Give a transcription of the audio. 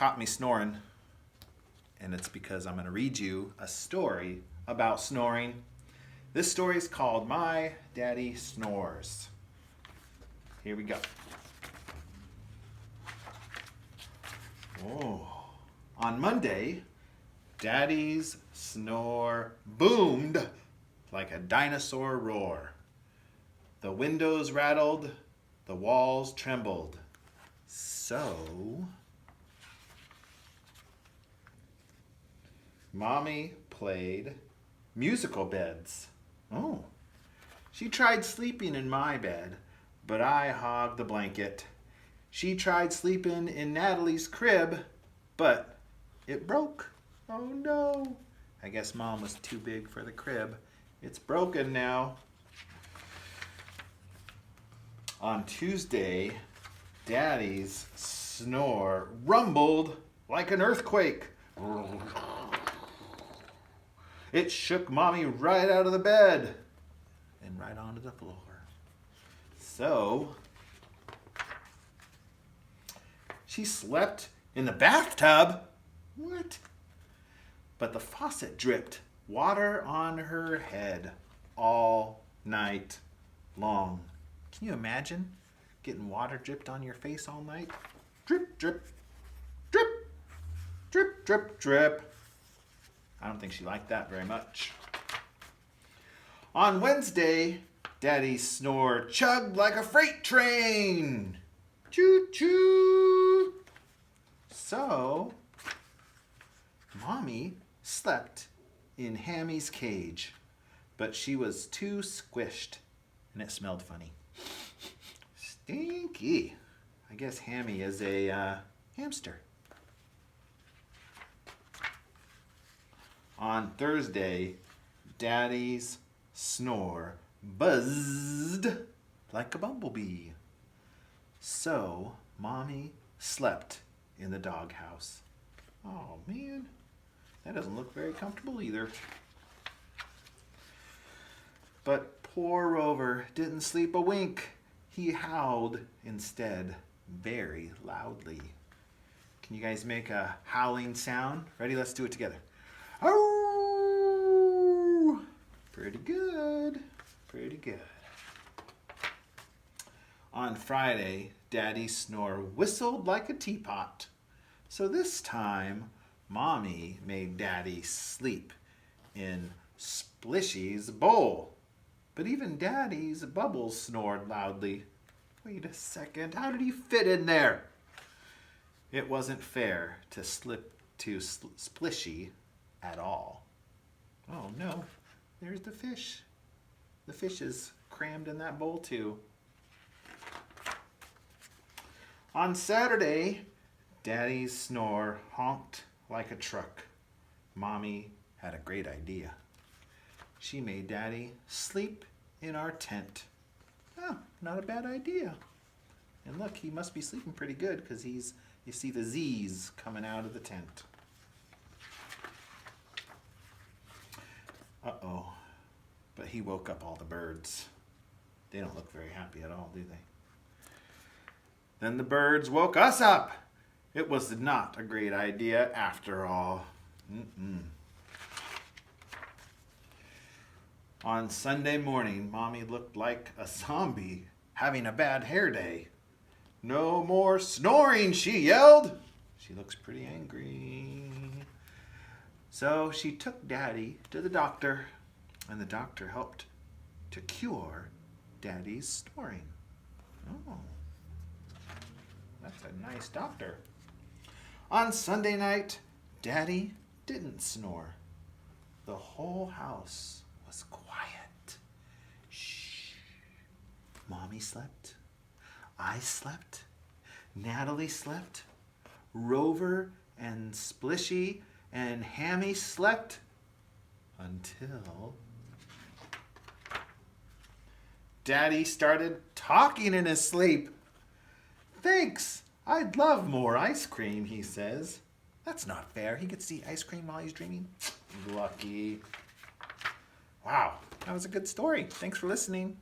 caught me snoring, and it's because I'm going to read you a story about snoring. This story is called My Daddy Snores. Here we go. Oh. On Monday, Daddy's snore boomed like a dinosaur roar. The windows rattled, the walls trembled. So, Mommy played musical beds. Oh, she tried sleeping in my bed, but I hogged the blanket. She tried sleeping in Natalie's crib, but it broke. Oh no. I guess Mom was too big for the crib. It's broken now. On Tuesday, Daddy's snore rumbled like an earthquake. It shook Mommy right out of the bed and right onto the floor. So, she slept in the bathtub. What? But the faucet dripped water on her head all night long. Can you imagine getting water dripped on your face all night? Drip, drip, drip, drip, drip, drip. I don't think she liked that very much. On Wednesday, Daddy's snore chugged like a freight train. Choo-choo. So, Mommy slept in Hammy's cage, but she was too squished, and it smelled funny. Stinky. I guess Hammy is a hamster. On Thursday, Daddy's snore buzzed like a bumblebee. So, Mommy slept in the doghouse. Oh man, that doesn't look very comfortable either. But poor Rover didn't sleep a wink. He howled instead, very loudly. Can you guys make a howling sound? Ready? Let's do it together. Oh, pretty good. Pretty good. On Friday, Daddy's snore whistled like a teapot. So this time, Mommy made Daddy sleep in Splishy's bowl. But even Daddy's Bubbles snored loudly. Wait a second, how did he fit in there? It wasn't fair to slip to Splishy at all. Oh no, there's the fish. The fish is crammed in that bowl too. On Saturday, Daddy's snore honked like a truck. Mommy had a great idea. She made Daddy sleep in our tent. Oh, not a bad idea. And look, he must be sleeping pretty good because you see the Z's coming out of the tent. Uh-oh, but he woke up all the birds. They don't look very happy at all, do they? Then the birds woke us up. It was not a great idea after all. On Sunday morning, Mommy looked like a zombie having a bad hair day. No more snoring, she yelled. She looks pretty angry. So she took Daddy to the doctor, and the doctor helped to cure Daddy's snoring. Oh, that's a nice doctor. On Sunday night, Daddy didn't snore. The whole house was quiet. Shh. Mommy slept. I slept. Natalie slept. Rover and Splishy and Hammy slept until Daddy started talking in his sleep. Thanks, I'd love more ice cream, he says. That's not fair. He gets to eat ice cream while he's dreaming. Lucky. Wow, that was a good story. Thanks for listening.